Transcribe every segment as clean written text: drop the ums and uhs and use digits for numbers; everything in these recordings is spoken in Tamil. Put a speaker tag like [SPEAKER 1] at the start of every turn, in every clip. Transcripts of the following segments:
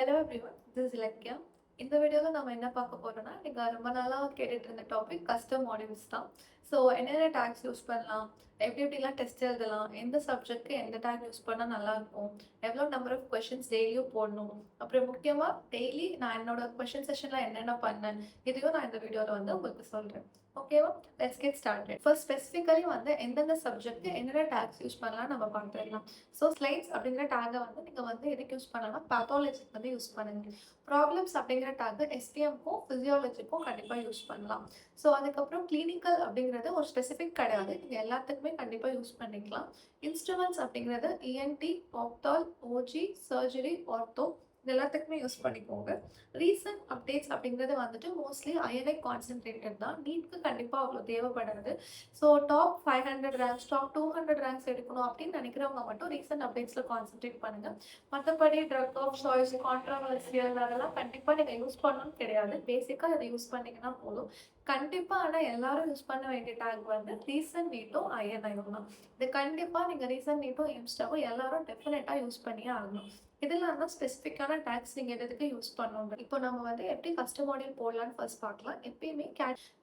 [SPEAKER 1] Hello everyone, this is Ilakkiya. இந்த வீடியோவில் நம்ம என்ன பார்க்க போறோம்னா, நீங்கள் ரொம்ப நாளாக கேட்டுட்டு இருந்த டாபிக் கஸ்டம் மாடியூல்ஸ் தான். ஸோ என்னென்ன டேக்ஸ் யூஸ் பண்ணலாம், எப்படி எப்படிலாம் டெஸ்ட் எழுதலாம், எந்த சப்ஜெக்ட்க்கு எந்த டேக் யூஸ் பண்ணால் நல்லாயிருக்கும், எவ்வளோ நம்பர் ஆஃப் கொஷின்ஸ் டெய்லியும் போடணும், அப்புறம் முக்கியமாக டெய்லி நான் என்னோட கொஷின் செஷனில் என்னென்ன பண்ணேன், இதையும் நான் இந்த வீடியோவில் வந்து உங்களுக்கு சொல்கிறேன். ஓகேவா? Let's get started. First specifically வந்து எந்தெந்த சப்ஜெக்ட்க்கு என்னென்ன டேக்ஸ் யூஸ் பண்ணலாம் நம்ம பார்த்துடலாம். ஸோ ஸ்லைட்ஸ் அப்படிங்கிற டேக்கை வந்து நீங்கள் வந்து எதுக்கு யூஸ் பண்ணலாம், பேத்தாலஜிக்கு வந்து யூஸ் பண்ணுங்க. ப்ராப்ளம்ஸ் அப்படிங்கிற டேக் எஸ்டிஎம்க்கும் ஃபிசியாலஜிக்கும் கண்டிப்பாக யூஸ் பண்ணலாம். ஸோ அதுக்கப்புறம் கிளினிக்கல் அப்படிங்கிறது ஒரு ஸ்பெசிஃபிக் கிடையாது, நீங்கள் எல்லாத்துக்குமே கண்டிப்பாக யூஸ் பண்ணிக்கலாம். இன்ஸ்ட்ருமெண்ட்ஸ் அப்படிங்கிறது இஎன்டி, ஆப்தால், ஓஜி, சர்ஜரி, ஆர்த்தோ இது எல்லாத்துக்குமே யூஸ் பண்ணிக்கோங்க. ரீசன்ட் அப்டேட்ஸ் அப்படிங்கிறது வந்துட்டு மோஸ்ட்லி அயனிக் கான்சென்ட்ரேட்டட் தான், நீட்க்கு கண்டிப்பாக அவ்வளோ தேவைப்படாது. So top 500 ranks, top 200 ranks எடுக்கணும் அப்படின்னு நினைக்கிறவங்க மட்டும் ரீசன்ட் அப்டேட்ஸில் கான்சென்ட்ரேட் பண்ணுங்கள். மற்றபடி ட்ரக் ஆஃப் சாய்ஸ், கான்ட்ரவர்சியல் அதெல்லாம் கண்டிப்பாக நீங்கள் யூஸ் பண்ணணும்னு கிடையாது. பேசிக்காக அதை யூஸ் பண்ணிங்கன்னா போதும். கண்டிப்பாக ஆனால் எல்லாரும் யூஸ் பண்ண வேண்டிய டேக் வந்து ரீசன்ட் நீட்டும் ஐஎன்ஐயும் தான். இது கண்டிப்பாக நீங்கள் ரீசன்ட் நீட்டும் எம்ஸ்டாவும் எல்லாரும் டெஃபினட்டாக யூஸ் பண்ணியே ஆகணும். இதெல்லாம் தான் ஸ்பெசிஃபிக்கான டேக்ஸ் நீங்கள் எதுக்கு யூஸ் பண்ணணும். இப்போ நம்ம வந்து எப்படி கஸ்டம் மாடியூல் போடலான்னு ஃபர்ஸ்ட் பார்க்கலாம். எப்பயுமே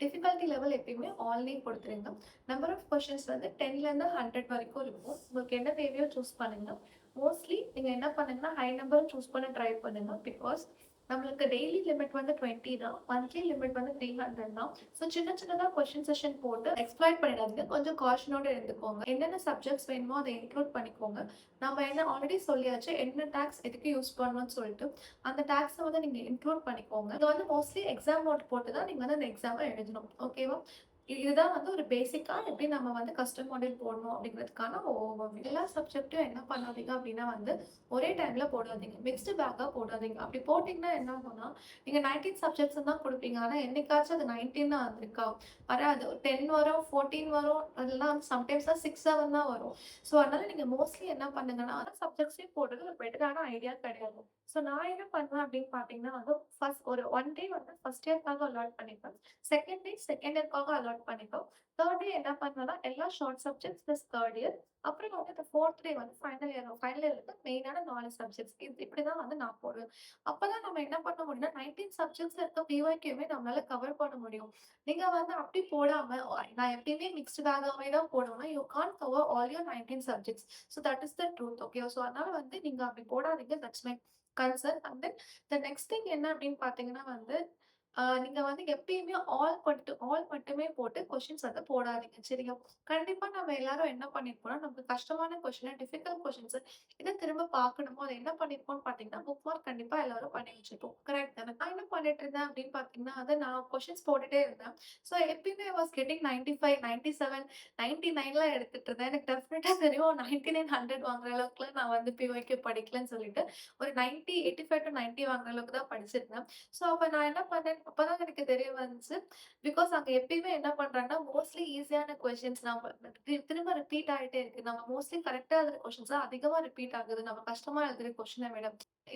[SPEAKER 1] டிஃபிகல்ட்டி லெவல் எப்பயுமே ஆன்லைன் கொடுத்துருங்க. நம்பர் ஆஃப் கொஷின்ஸ் வந்து 10லேருந்து 100 வரைக்கும் இருக்கும். உங்களுக்கு என்ன தேவையோ சூஸ் பண்ணுங்க. மோஸ்ட்லி நீங்கள் என்ன பண்ணுங்கன்னா ஹை நம்பர் சூஸ் பண்ண ட்ரை பண்ணுங்க. பிகாஸ் நம்மளுக்கு டெய்லி லிமிட் வந்து 20 தான், மந்த்லி லிமிட் வந்து 300 தான். ஸோ சின்ன சின்னதாக கொஷின் செஷன் போட்டு எக்ஸ்ப்ளாய்ட் பண்ணிடாதீங்க. கொஞ்சம் காஷனோட எடுத்துக்கோங்க. என்னென்ன சப்ஜெக்ட்ஸ் வேணுமோ அதை இன்க்ளூட் பண்ணிக்கோங்க. நம்ம என்ன ஆல்ரெடி சொல்லியாச்சு என்ன டேக்ஸ் எதுக்கு யூஸ் பண்ணணும்னு சொல்லிட்டு அந்த டேக்ஸை வந்து நீங்கள் இன்க்ளூட் பண்ணிக்கோங்க. இது வந்து மோஸ்ட்லி எக்ஸாம் நோட் போட்டு தான் நீங்கள் வந்து அந்த எக்ஸாமை எழுதணும். ஓகேவா? இதுதான் வந்து ஒரு பேசிக்காக எப்படி நம்ம வந்து கஸ்டம் மாடியூல் போடணும் அப்படிங்கிறதுக்கான ஓவர்வியூ. எல்லா சப்ஜெக்ட்டும் என்ன பண்ணாதீங்க அப்படின்னா வந்து ஒரே டைமில் போடாதீங்க, மிக்ஸ்டு பேக்காக போடாதீங்க. அப்படி போட்டிங்கன்னா என்ன ஆகும்னா, நீங்கள் 19 சப்ஜெக்ட்ஸ் தான் கொடுப்பீங்க, ஆனால் என்னைக்காச்சும் அது 19 தான் வந்திருக்கா, வராது. 10 வரும், 14 வரும், அதெல்லாம் சம்டைம்ஸ் தான் 6, 7 தான் வரும். ஸோ அதனால நீங்கள் மோஸ்ட்லி என்ன பண்ணுங்கன்னா சப்ஜெக்ட்ஸையும் போடுறது ஒரு பெட்டரான ஐடியா கிடையாது. ஸோ நான் என்ன பண்ணுவேன் அப்படின்னு பார்த்தீங்கன்னா வந்து ஃபர்ஸ்ட் ஒரு 1 டே வந்து ஃபர்ஸ்ட் இயர்க்காக அலாட் பண்ணிப்பேன். செகண்ட் டே செகண்ட் இயர்க்காக அலாட் பண்ணிப்போம். தேர்ட் டே என்ன பண்ணுவேன்னா எல்லா short subjects plus third year. அப்புறம் வந்து இந்த ஃபோர்த் டே வந்து ஃபைனல் இயர். ஃபைனல் இயருக்கு மெயினான 4 சப்ஜெக்ட்ஸ். இப்படி தான் வந்து நான் போடுவேன். அப்பதான் நம்ம என்ன பண்ண முடியும்னா 19 சப்ஜெக்ட்ஸ்ல இருக்க பிஒய்க்யூவே நம்மளால கவர் பண்ண முடியும். நீங்க வந்து அப்படி போடாம நான் எப்பயுமே மிக்ஸ்டு பேக்காவே தான் போடுவேன்னா you can't cover all your 19 subjects. So that is the truth. Okay, so அதனால வந்து நீங்க அப்படி போடாதீங்க. That's my concern. And then the next thing என்ன அப்படின்னு பார்த்தீங்கன்னா வந்து நீங்க வந்து எப்பயுமே ஆல் மட்டுமே போட்டு கொஸ்டின்ஸ் வந்து போடாதீங்க. சரியா? கண்டிப்பா நம்ம எல்லாரும் என்ன பண்ணியிருப்போம்னா, நமக்கு கஷ்டமான கொஸ்டின், டிஃபிகல்ட் கொஸ்டின்ஸ் இத திரும்ப பார்க்கணுமோ, அத என்ன பண்ணியிருப்போம்னு பார்த்தீங்கன்னா, புக் மார்க் கண்டிப்பா எல்லாரும் பண்ணி வச்சிருப்போம். கரெக்ட் தானே? நான் என்ன பண்ணிட்டு இருந்தேன் அப்படின்னு பார்த்தீங்கன்னா, நான் கொஸ்டின்ஸ் போட்டுட்டே இருந்தேன். ஸோ எப்பயுமே ஐ வாஸ் கெட்டிங் 95, 97, 99லாம் எடுத்துட்டு இருந்தேன். எனக்கு டெஃபினட்டா தெரியும் 99, 100 வாங்குற அளவுக்குலாம் நான் வந்து பிஒய்க்யூ படிக்கலன்னு சொல்லிட்டு, ஒரு 90, 85 டூ 90 வாங்குற அளவுக்கு தான் படிச்சிருந்தேன். ஸோ அப்ப நான் என்ன பண்ணேன், அப்பதான் எனக்கு தெரிய வந்துச்சு. பிகாஸ் அங்க எப்பயுமே என்ன பண்றாங்கன்னா, மோஸ்ட்லி ஈஸியான கொஸ்டின்ஸ் நம்ம திரும்ப ரிப்பீட் ஆயிட்டே இருக்கு. நம்ம மோஸ்ட்லி கரெக்ட்டா எழுதுற கொஸ்டின்ஸ் தான் அதிகமா ரிப்பீட் ஆகுது. நம்ம கஷ்டமா எழுதுற கொஸ்டின விட.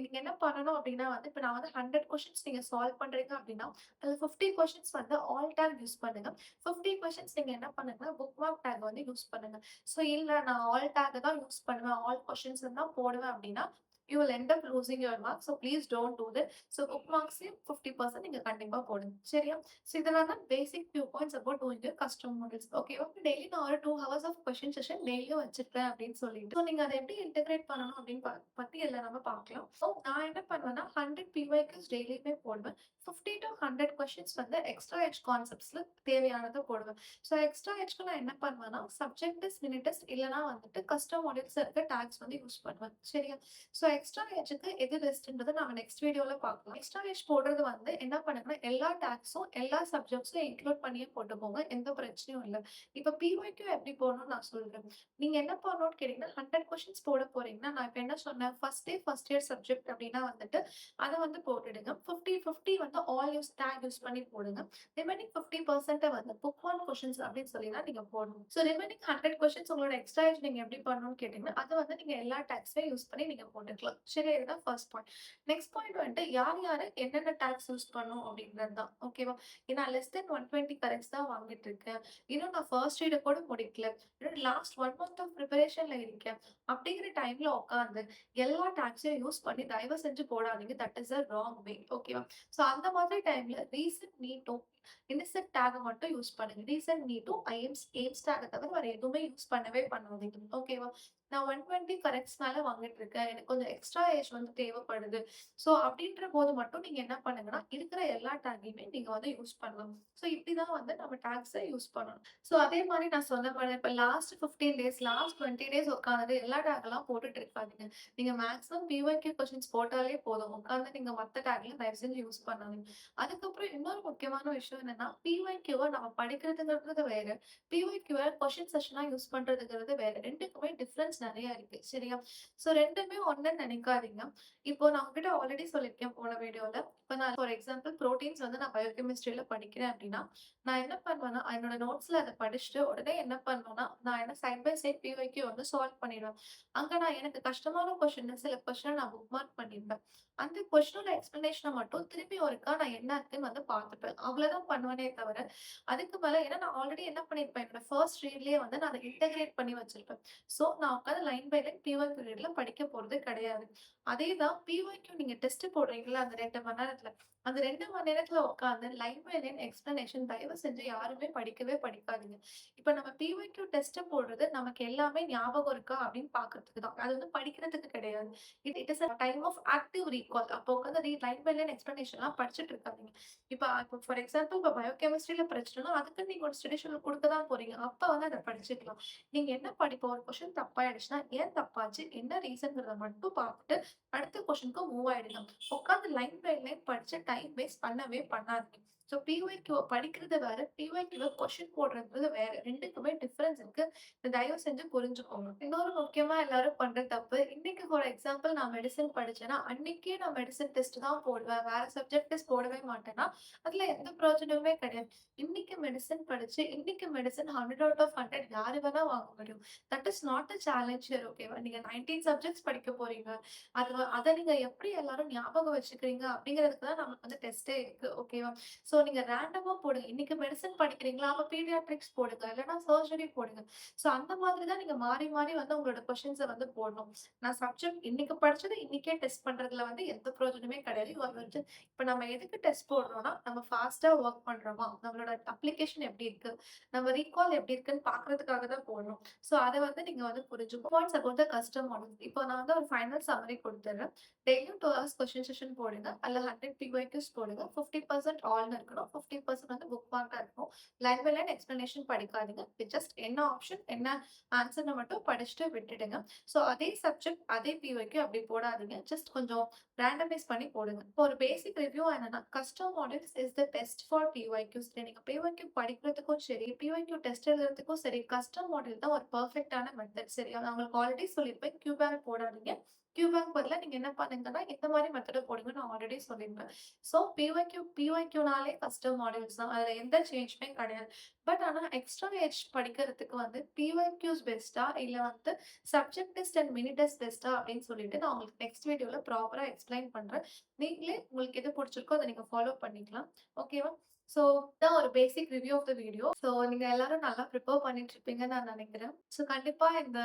[SPEAKER 1] நீங்க என்ன பண்ணணும் அப்டின்னா வந்து, இப்ப நான் வந்து 100 கொஸ்டின்ஸ் நீங்க சால்வ் பண்றீங்க அப்டின்னா, அதுல 50 கொஸ்டின்ஸ் வந்து ஆல் டேக் யூஸ் பண்ணுங்க. 50 கொஸ்டின்ஸ் நீங்க என்ன பண்ணுங்கன்னா, புக் மார்க் டேக் வந்து யூஸ் பண்ணுங்க. ஸோ இல்ல நான் ஆல் டேக் தான் யூஸ் பண்ணுவேன், ஆல் கொஸ்டின்ஸ் தான் போடுவேன் அப்டின்னா, you will end up losing your marks. So please don't do this. So புக் மார்க்ஸ்லயும் 50% நீங்க கண்டிப்பா போடுங்க. சரியா? ஸோ இதெல்லாம் தான் basic view points about doing your custom models. ஓகேவா? டெய்லி நான் ஒரு 2 ஹவர்ஸ் ஆஃப் கொஸ்டின் செஷன் டெய்லியும் வச்சிருக்கேன் அப்படின்னு சொல்லிட்டு. ஸோ நீங்க அதை எப்படி இன்டகிரேட் பண்ணணும் அப்படின்னு பத்தி இதுல நம்ம பார்க்கலாம். ஸோ நான் என்ன பண்ணுவேன்னா 100 பிஒய்க்யூஸ் டெய்லியுமே போடுவேன். 50 to 100 கொஸ்டின்ஸ் வந்து எக்ஸ்ட்ரா எட்ஜ் கான்செப்ட்ஸ்ல தேவையானதை போடுவேன். ஸோ எக்ஸ்ட்ரா எட்ஜ்க்கு நான் என்ன பண்ணுவேன்னா சப்ஜெக்ட் டெஸ்ட், மினிட் டெஸ்ட் இல்லைனா வந்துட்டு கஸ்டம் மாடல்ஸ் இருக்க டேக்ஸ் வந்து யூஸ் பண்ணுவேன். சரியா? ஸோ எக்ஸ்ட்ரா எட்ஜுக்கு எது பெஸ்ட்ன்றத நம்ம நெக்ஸ்ட் வீடியோல பார்க்கலாம். எக்ஸ்ட்ரா எட்ஜ் போடுறது வந்து என்ன பண்ணுங்கன்னா எல்லா டாக்ஸும் எல்லா சப்ஜெக்ட்ஸும் இன்க்ளூட் பண்ணியே போட்டுக்கோங்க. எந்த பிரச்சனையும் இல்ல. இப்ப பிஒய்க்யூ எப்படி போடணும்னு நான் சொல்றேன். நீங்க என்ன பண்ணணும்னு கேட்டீங்கன்னா 100 கொஸ்டின்ஸ் போட போறீங்கன்னா, நான் இப்ப என்ன சொன்னேன், first day first year subject அப்படின்னா வந்துட்டு, அத வந்து போட்டுடுங்க. 50, 50 வந்து ஆல் யூஸ் டேக் யூஸ் பண்ணி போடுங்க. ரிமைனிங் 50% வந்து புக் ஒன் கொஸ்டின்ஸ் அப்படின்னு சொல்லி தான் நீங்க போடணும். ஸோ ரிமைனிங் 100 கொஸ்டின்ஸ் உங்களோட எக்ஸ்ட்ரா ஏஜ் நீங்க எப்படி பண்ணணும்னு கேட்டீங்கன்னா, அத வந்து நீங்க எல்லா டேக்ஸையும் யூஸ் பண்ணி நீங்க போட்டுக்கலாம். சரி, இதுதான் ஃபர்ஸ்ட் பாயிண்ட். நெக்ஸ்ட் பாயிண்ட் வந்துட்டு யார் யாரு என்னென்ன டேக்ஸ் யூஸ் பண்ணணும் அப்படின்றது தான். ஓகேவா? ஏன்னா லெஸ் தென் 120 கரெக்ட்ஸ் தான் வாங்கிட்டு இருக்கேன். இன்னும் நான் ஃபர்ஸ்ட் ரீட கூட முடிக்கல. இன்னும் லாஸ்ட் 1 மந்த் ஆஃப் பிரிப்பரேஷன்ல இருக்கேன். அப்படிங்கிற டைம்ல உட்கார்ந்து எல்லா டாக்ஸையும் யூஸ் பண்ணி தயவு செஞ்சு போடாதீங்க. தட் இஸ் அ ராங் வே. ஓகேவா? ஸோ அந்த மாதிரி டைம்ல ரீசன்ட் நீட்டும், இன்னசென்ட் டேக்க மட்டும் யூஸ் பண்ணுங்க. ரீசன்ட் நீட்டும், எய்ம்ஸ் டேக்க தவிர வேற எதுவுமே யூஸ் பண்ணவே பண்ணாதீங்க. ஓகேவா? நான் 120 கரெக்ட்ஸ் மேல வாங்கிட்டு இருக்கேன். எனக்கு கொஞ்சம் எக்ஸ்ட்ரா ஏஜ் வந்து தேவைப்படுது. ஸோ அப்படின்ற போது மட்டும் நீங்க என்ன பண்ணுங்கன்னா, இருக்கிற எல்லா டேக்கையுமே நீங்க வந்து யூஸ் பண்ணலாம். ஸோ இப்படிதான் வந்து நம்ம டேக்ஸ யூஸ் பண்ணணும். ஸோ அதே மாரி நான் சொன்ன மாரி இப்ப லாஸ்ட் 15 டேஸ், லாஸ்ட் 20 டேஸ் உட்காந்துட்டு எல்லா டேக்லாம் போட்டுட்டு இருக்காதீங்க. நீங்க மேக்ஸிமம் பிஒய்க்யூ கொஸ்டின்ஸ் போட்டாலே போதும். உட்கார்ந்து நீங்க மத்த டேக்லாம் தயவு செஞ்சு யூஸ் பண்ணாதீங்க. அதுக்கப்புறம் இன்னொரு முக்கியமான விஷயம் என்னன்னா, பிஒய்க்யூவ நம்ம படிக்கிறதுங்கிறது வேற. பிஒய்க்யூவ கொஸ்டின் செஷனா யூஸ் பண்றதுங்கிறது வேற. 2க்குமே டிஃபரன்ஸ் நெறைய இருக்கு. சரியா? ஸோ 2மே ஒண்ணுன்னு நெனைக்காதீங்க. இப்போ நான் உங்ககிட்ட ஆல்ரெடி சொல்லியிருக்கேன் போன வீடியோல. இப்ப நான் ஃபார் எக்ஸாம்பிள் புரோட்டீன்ஸ் வந்து நான் பயோகெமிஸ்ட்ரில படிக்கிறேன் அப்படின்னா, நான் என்ன பண்ணுவேன்னா, என்னோட நோட்ஸ்ல அத படிச்சுட்டு உடனே என்ன பண்ணுவேன்னா, நான் என்ன சைட் பை சைட் பிஒய்க்யூ வந்து சால்வ் பண்ணிடுவேன். அங்க நான் எனக்கு கஷ்டமான கொஸ்டின் சில கொஸ்டின நான் புக் மார்க் பண்ணிருப்பேன். அந்த கொஸ்டினோட எக்ஸ்ப்ளனேஷன மட்டும் திருப்பி ஒருக்கா நான் என்ன இருக்குன்னு வந்து பார்த்துப்பேன். அவ்வளோதான் பண்ணுவேனே தவிர, அதுக்கு மேல ஏன்னா நான் ஆல்ரெடி என்ன பண்ணியிருப்பேன், என்னோட ஃபர்ஸ்ட் ரீட்லயே வந்து நான் அத இன்டகிரேட் பண்ணி வச்சிருப்பேன். ஸோ நான் உட்காந்து லைன் பை லைன் பிஒய்க்யூ ரீட்ல படிக்க போறது கிடையாது. அதே தான் பிஒய்க்யூ நீங்க டெஸ்ட் போடுறீங்கல்ல அந்த 2 மணி நேரத்துல, அந்த 2 மணி நேரத்துல உட்காந்து லைன் பை லைன் எக்ஸ்ப்ளனேஷன் தயவு செஞ்சு யாருமே படிக்கவே படிக்காதீங்க. இப்ப நம்ம பிஒய்க்யூ டெஸ்ட் போடுறது நமக்கு எல்லாமே ஞாபகம் இருக்கா அப்படின்னு பார்க்கறதுக்கு தான். அது வந்து படிக்கிறதுக்கு கிடையாது. It is a time of active recall. அப்போ உட்காந்து லைன் பை லைன் எக்ஸ்ப்ளனேஷன்லாம் படிச்சுட்டு இருக்காதீங்க. இப்போ ஃபார் எக்ஸாம்பிள் இப்ப பயோகெமிஸ்ட்ரில பிரச்சனைனா, அதுக்கு நீங்க ஒரு ஸ்டடி ஷெட்யூல் குடுக்க தான் போறீங்க. அப்ப வந்து அத படிச்சுக்கலாம். நீங்க என்ன படிப்பு ஒரு கொஸ்டின் தப்பாயிடுச்சுன்னா, ஏன் தப்பாச்சு? என்ன ரீசன்ங்கிறத மட்டும் பார்த்துட்டு, அடுத்த கொஸ்டின்க்கு மூவ் ஆயிடுங்க. உட்காந்து லைன் பை லைன் படிச்சு டைம் வேஸ்ட் பண்ணவே பண்ணாதீங்க. ஸோ பிஒய்க்யூவ படிக்கிறது வேற, பிஒய்க்யூவ கொஸ்டின் போடுறது வேற. 2க்குமே டிஃபரன்ஸ் இருக்கு. இத தயவு செஞ்சு புரிஞ்சுக்கோங்க. இன்னொரு முக்கியமா எல்லாரும் பண்ற தப்பு, இன்னைக்கு ஃபார் எக்ஸாம்பிள் நான் மெடிசின் படிச்சேன்னா, அன்னைக்கே நான் மெடிசின் டெஸ்ட் தான் போடுவேன். வேற சப்ஜெக்ட் டெஸ்ட் போடவே மாட்டேன்னா, அதுல எந்த பிரயோஜனமுமே கிடையாது. இன்னைக்கு மெடிசின் படிச்சு, இன்னைக்கு மெடிசின் 100 அவுட் ஆஃப் 100 யாரு வேணா வாங்க முடியும். That is not a challenge here. ஓகேவா? நீங்க 19 சப்ஜெக்ட்ஸ் படிக்க போறீங்க. அத நீங்க எப்படி எல்லாரும் ஞாபகம் வச்சுக்கிறீங்க அப்படிங்கிறதுக்கு தான் நமக்கு வந்து டெஸ்ட்டே இருக்கு. ஓகேவா? ஸோ நீங்க ரேண்டமா போடுங்க. இன்னைக்கு மெடிசின் படிக்கிறீங்களா? அப்ப பீடியாட்ரிக்ஸ் போடுங்க. இல்லன்னா சர்ஜரி போடுங்க. ஸோ அந்த மாதிரி தான் நீங்க மாறி மாறி வந்து உங்களோட கொஸ்டின்ஸ வந்து போடணும். நான் சப்ஜெக்ட் இன்னைக்கு படிச்சத இன்னைக்கே டெஸ்ட் பண்றதுல வந்து எந்த பிரயோஜனமே கிடையாது. இது வந்துட்டு இப்ப நம்ம எதுக்கு டெஸ்ட் போடுறோம்னா, நம்ம ஃபாஸ்ட்டா வொர்க் பண்றோமா? நம்மளோட அப்ளிகேஷன் எப்படி இருக்கு? நம்ம ரீகால் எப்படி இருக்குன்னு பார்க்கறதுக்காக தான் போடுறோம். ஸோ அத வந்து நீங்க வந்து புரிஞ்சுக்கணும். Points about the custom model. இப்போ நான் வந்து ஒரு ஃபைனல் சம்மரி குடுத்துர்றேன். டெய்லியும் 2 ஹவர்ஸ் கொஸ்டின் செஷன் போடுங்க. அதுல 100 பிஒய்க்யூஸ் போடுங்க. 50% ஆல்ன்னு இருக்கணும். 50% வந்து புக் மார்க்கா இருக்கணும். லைன் பை லைன் எக்ஸ்ப்ளனேஷன் படிக்காதீங்க. ஜஸ்ட் என்ன ஆப்ஷன், என்ன ஆன்சர்ன்னு மட்டும் படிச்சுட்டு விட்டுடுங்க. ஸோ அதே சப்ஜெக்ட், அதே பிஒய்க்யூ அப்படி போடாதீங்க. ஜஸ்ட் கொஞ்சம் ரேண்டமைஸ் பண்ணி போடுங்க. இப்போ ஒரு பேசிக் ரிவ்யூ என்னன்னா, custom models is the best for PYQs. நீங்க பிஒய்க்யூ படிக்கிறதுக்கும் சரி, பிஒய்க்யூ டெஸ்ட் எழுதுறதுக்கும் சரி, கஸ்டம் மாடல் தான் ஒரு பெர்ஃபெக்ட்டான மெத்தட். சரியா? நான் உங்களுக்கு ஆல்ரெடி சொல்லியிருப்பேன். கியூ பேக் போடாதீங்க. கியூ பேக் பதிலா நீங்க என்ன பண்ணுங்கன்னா, இந்த மாரி மெத்தட போடுங்கன்னு நான் ஆல்ரெடி சொல்லியிருப்பேன். ஸோ பிஒய்க்யூனாலே கஸ்டம் மாடல்ஸ் தான். அதுல எந்த சேஞ்சுமே கிடையாது. பட் ஆனா எக்ஸ்ட்ரா ஏஜ் படிக்கிறதுக்கு வந்து பிஒய்க்யூஸ் பெஸ்ட்டா? இல்ல வந்து subject test and mini test பெஸ்ட்டா? அப்படின்னு சொல்லிட்டு நான் உங்களுக்கு நெக்ஸ்ட் வீடியோல ப்ராப்பரா எக்ஸ்பிளைன் பண்றேன். நீங்களே உங்களுக்கு எது புடிச்சிருக்கோ அத நீங்க ஃபாலோ பண்ணிக்கலாம். ஓகேவா? ஸோ இதான் ஒரு basic review of the video. So நீங்க எல்லாரும் நல்லா ப்ரிப்பேர் பண்ணிட்டு இருப்பீங்கன்னு நான் நெனைக்கிறேன். ஸோ கண்டிப்பா இந்த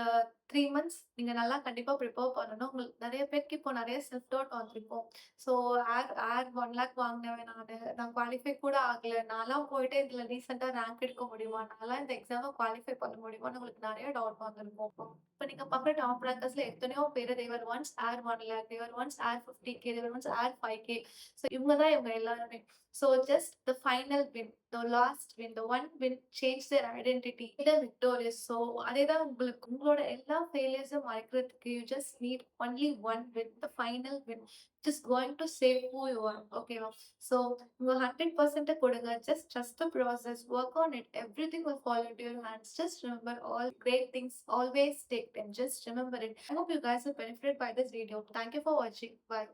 [SPEAKER 1] 3 மந்த்ஸ் நீங்க நல்லா கண்டிப்பா ப்ரிப்பேர் பண்ணணும். உங்களுக்கு நெறைய பேருக்கு இப்போ நெறைய செல்ஃப் டவுட் வந்திருக்கும். ஸோ ஏர் ஏர் 1,00,000 வாங்கினவன் நானு. நான் குவாலிஃபை கூட ஆகல. நான்லாம் போயிட்டு இதுல ரீசென்ட்டா ரேங்க் எடுக்க முடியுமா? நான்லாம் இந்த எக்ஸாம குவாலிஃபை பண்ண முடியுமான்னு உங்களுக்கு நெறைய டவுட் வந்திருக்கும். இப்ப நீங்க பார்க்குற டாப் ரேங்கர்ஸ்ல எத்தனையோ பேரு தே வர் ஒன்ஸ் ஏர் 1,00,000, தே வர் ஒன்ஸ் ஏர் 50K, தே வர் ஒன்ஸ் ஏர் 5K. ஸோ இவங்க தான் இவங்க எல்லாருமே. So just the final win, the last win, the one win changed their identity. They're victorious. So அதேதான் உங்களுக்கு உங்களோட எல்லா ஃபெயிலியர்ஸும் மறைக்கிறதுக்கு you just need only one win, the final win. Just going to save who you are. ஓகேவா? So உங்க 100% கொடுங்க. Just trust the process. Work on it. Everything will fall into your hands. Just remember all great things always take time. Just remember it. I hope you guys have benefited by this video. Thank you for watching. Bye.